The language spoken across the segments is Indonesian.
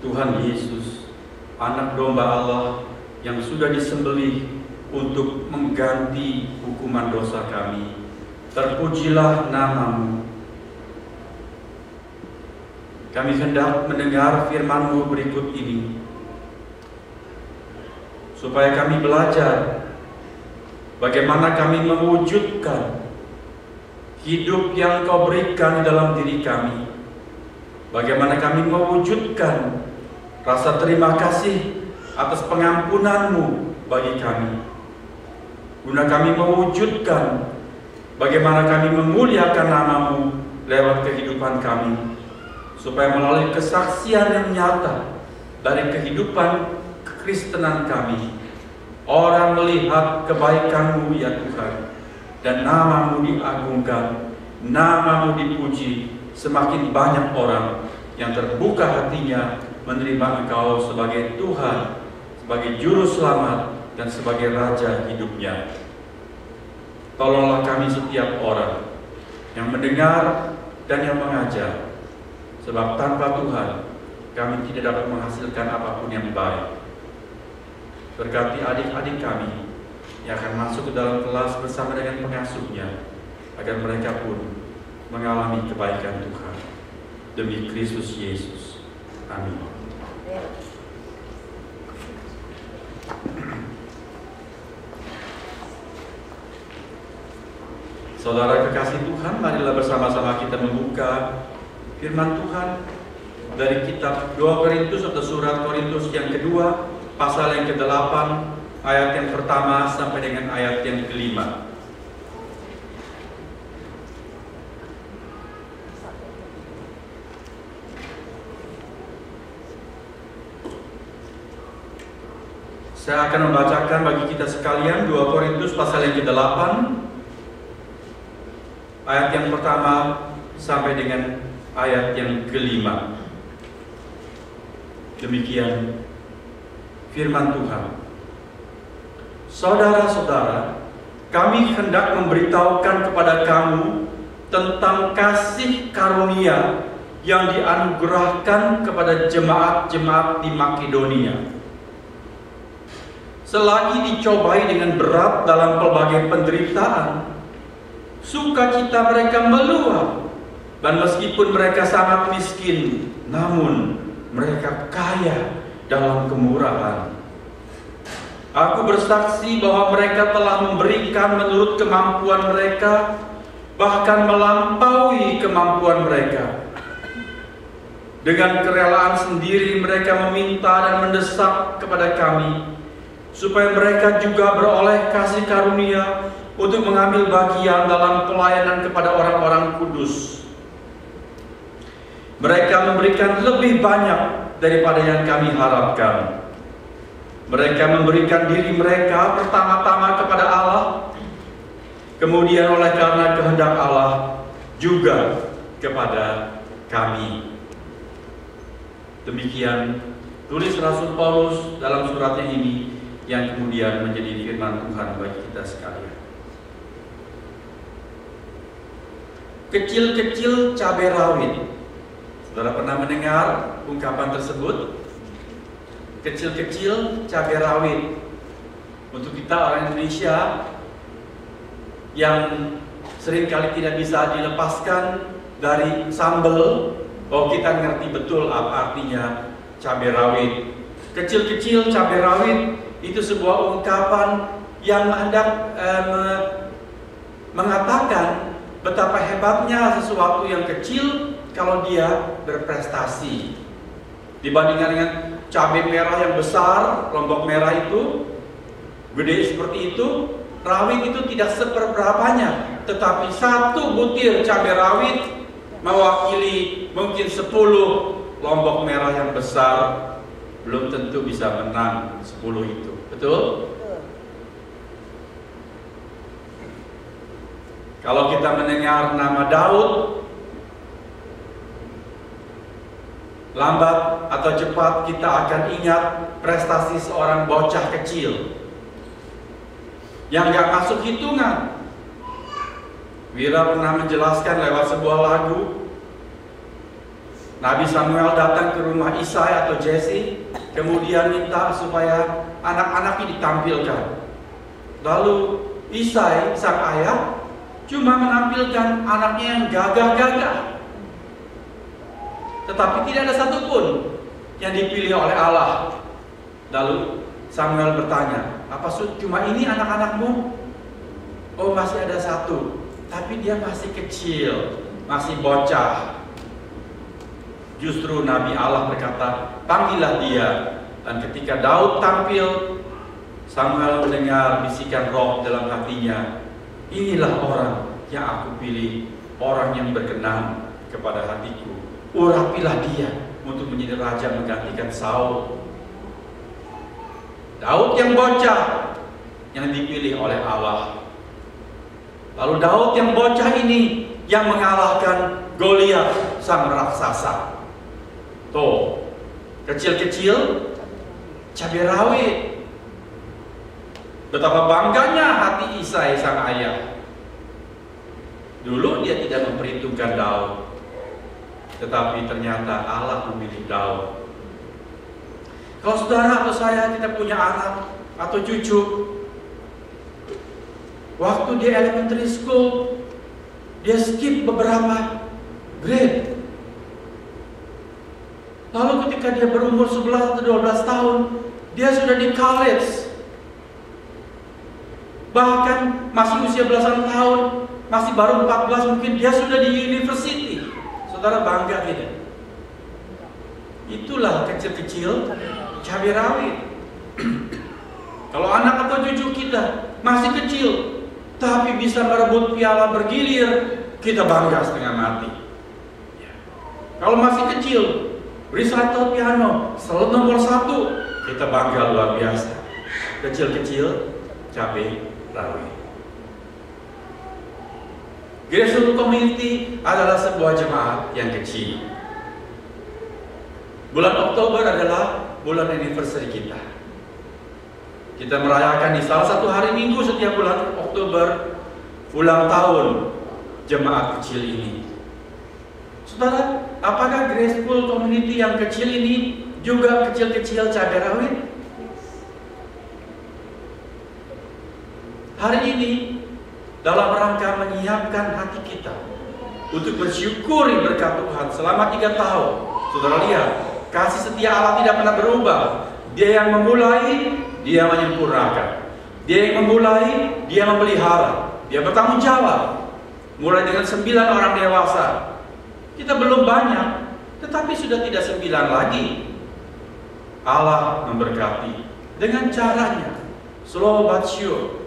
Tuhan Yesus, anak domba Allah yang sudah disembelih untuk mengganti hukuman dosa kami. Terpujilah nama-Mu. Kami hendak mendengar firman-Mu berikut ini, supaya kami belajar bagaimana kami mewujudkan hidup yang Kau berikan dalam diri kami. Bagaimana kami mewujudkan rasa terima kasih atas pengampunan-Mu bagi kami. Guna kami mewujudkan bagaimana kami memuliakan nama-Mu lewat kehidupan kami, supaya melalui kesaksian yang nyata dari kehidupan kekristenan kami, orang melihat kebaikan-Mu ya Tuhan, dan nama-Mu diagungkan, nama-Mu dipuji. Semakin banyak orang yang terbuka hatinya menerima Engkau sebagai Tuhan, sebagai Juru Selamat, dan sebagai Raja hidupnya. Tolonglah kami setiap orang yang mendengar dan yang mengajar, sebab tanpa Tuhan kami tidak dapat menghasilkan apapun yang baik. Berkati adik-adik kami yang akan masuk ke dalam kelas bersama dengan pengasuhnya, agar mereka pun mengalami kebaikan Tuhan. Demi Kristus Yesus. Amin. Saudara kekasih Tuhan, marilah bersama-sama kita membuka firman Tuhan dari kitab 2 Korintus atau surat Korintus yang kedua, pasal yang ke-8, ayat yang pertama sampai dengan ayat yang ke-5. Saya akan membacakan bagi kita sekalian 2 Korintus pasal yang ke-8, ayat yang pertama sampai dengan ayat yang ke-5. Demikian firman Tuhan. Saudara-saudara, kami hendak memberitahukan kepada kamu tentang kasih karunia yang dianugerahkan kepada jemaat-jemaat di Makedonia. Selagi dicobai dengan berat dalam pelbagai penderitaan, sukacita mereka meluap, dan meskipun mereka sangat miskin, namun mereka kaya dalam kemurahan. Aku bersaksi bahwa mereka telah memberikan menurut kemampuan mereka, bahkan melampaui kemampuan mereka. Dengan kerelaan sendiri mereka meminta dan mendesak kepada kami, supaya mereka juga beroleh kasih karunia untuk mengambil bagian dalam pelayanan kepada orang-orang kudus. Mereka memberikan lebih banyak daripada yang kami harapkan. Mereka memberikan diri mereka pertama-tama kepada Allah, kemudian oleh karena kehendak Allah juga kepada kami. Demikian tulis Rasul Paulus dalam suratnya ini, yang kemudian menjadi firman Tuhan bagi kita sekalian. Kecil-kecil cabai rawit. Saudara pernah mendengar ungkapan tersebut? Kecil-kecil cabai rawit. Untuk kita orang Indonesia yang seringkali tidak bisa dilepaskan dari sambal, kita ngerti betul apa artinya cabai rawit. Kecil-kecil cabai rawit itu sebuah ungkapan yang hendak mengatakan betapa hebatnya sesuatu yang kecil kalau dia berprestasi dibandingkan dengan cabai merah yang besar. Lombok merah itu gede seperti itu, rawit itu tidak seperberapanya, tetapi satu butir cabai rawit mewakili mungkin 10 lombok merah yang besar. Belum tentu bisa menang 10 itu. Betul? Kalau kita mendengar nama Daud, lambat atau cepat kita akan ingat prestasi seorang bocah kecil yang gak masuk hitungan. Wira pernah menjelaskan lewat sebuah lagu Nabi Samuel datang ke rumah Isai atau Jesse, kemudian minta supaya anak-anaknya ditampilkan. Lalu Isai, sang ayah, cuma menampilkan anaknya yang gagah-gagah. Tetapi tidak ada satupun yang dipilih oleh Allah. Lalu Samuel bertanya, apa cuma ini anak-anakmu? Oh, masih ada satu, tapi dia masih kecil, masih bocah. Justru Nabi Allah berkata, panggillah dia. Dan ketika Daud tampil, Samuel mendengar bisikan roh dalam hatinya, inilah orang yang aku pilih, orang yang berkenan kepada hatiku. Urapilah dia untuk menjadi raja menggantikan Saul. Daud yang bocah yang dipilih oleh Allah. Lalu Daud yang bocah ini yang mengalahkan Goliat sang raksasa. Tuh, kecil-kecil cabai rawit. Betapa bangganya hati Isai sang ayah. Dulu dia tidak memperhitungkan Daud, tetapi ternyata Allah memilih Daud. Kalau saudara atau saya kita punya anak atau cucu, waktu dia elementary school, dia skip beberapa grade. Lalu ketika dia berumur 11 atau 12 tahun, dia sudah di college. Bahkan masih usia belasan tahun, masih baru 14 mungkin dia sudah di university. Saudara bangga tidak? Itulah kecil-kecil cabai rawit. Kalau anak atau cucu kita masih kecil, tapi bisa merebut piala bergilir, kita bangga setengah mati. Kalau masih kecil, recital piano selalu nomor 1, kita bangga luar biasa. Kecil-kecil cabai rawit. Grassroots Community adalah sebuah jemaat yang kecil. Bulan Oktober adalah bulan anniversary kita. Kita merayakan di salah satu hari Minggu setiap bulan Oktober ulang tahun jemaat kecil ini. Saudara, apakah Grassroots Community yang kecil ini juga kecil-kecil cabai rawit? Hari ini dalam rangka menyiapkan hati kita untuk bersyukuri berkat Tuhan selama 3 tahun. Saudara lihat, kasih setia Allah tidak pernah berubah. Dia yang memulai, dia menyempurnakan. Dia yang memulai, dia memelihara. Dia bertanggung jawab. Mulai dengan 9 orang dewasa. Kita belum banyak, tetapi sudah tidak 9 lagi. Allah memberkati dengan caranya, slow but sure.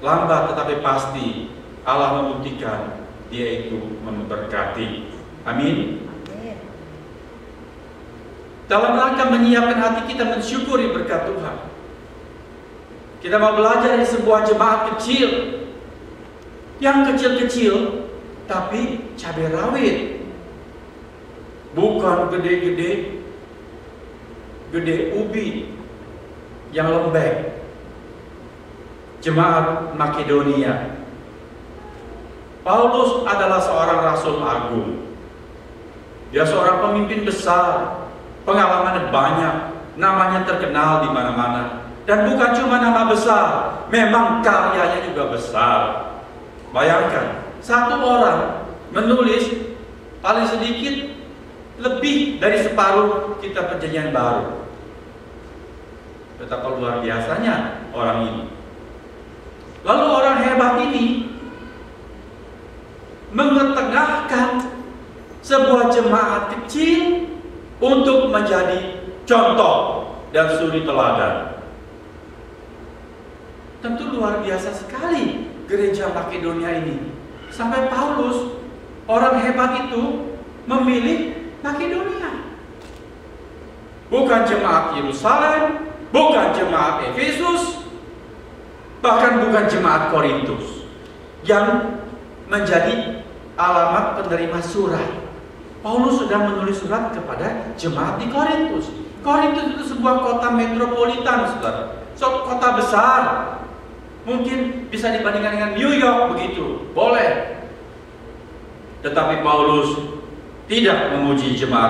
Lambat tetapi pasti Allah membuktikan Dia itu memberkati. Amin. Dalam rangka menyiapkan hati kita mensyukuri berkat Tuhan, kita mau belajar di sebuah jemaat kecil, yang kecil-kecil tapi cabai rawit, bukan gede-gede, gede ubi yang lembek. Jemaat Makedonia. Paulus adalah seorang rasul agung. Dia seorang pemimpin besar, pengalamannya banyak, namanya terkenal di mana-mana. Dan bukan cuma nama besar, memang karyanya juga besar. Bayangkan, satu orang menulis paling sedikit lebih dari separuh kitab Perjanjian Baru. Betapa luar biasanya orang ini. Lalu orang hebat ini mengetengahkan sebuah jemaat kecil untuk menjadi contoh dan suri teladan. Tentu luar biasa sekali gereja Makedonia ini. Sampai Paulus, orang hebat itu, memilih Makedonia. Bukan jemaat Yerusalem, bukan jemaat Efesus, bahkan bukan jemaat Korintus yang menjadi alamat penerima surat. Paulus sedang menulis surat kepada jemaat di Korintus. Korintus itu sebuah kota metropolitan, saudara. Kota besar. Mungkin bisa dibandingkan dengan New York begitu. Boleh. Tetapi Paulus tidak memuji jemaat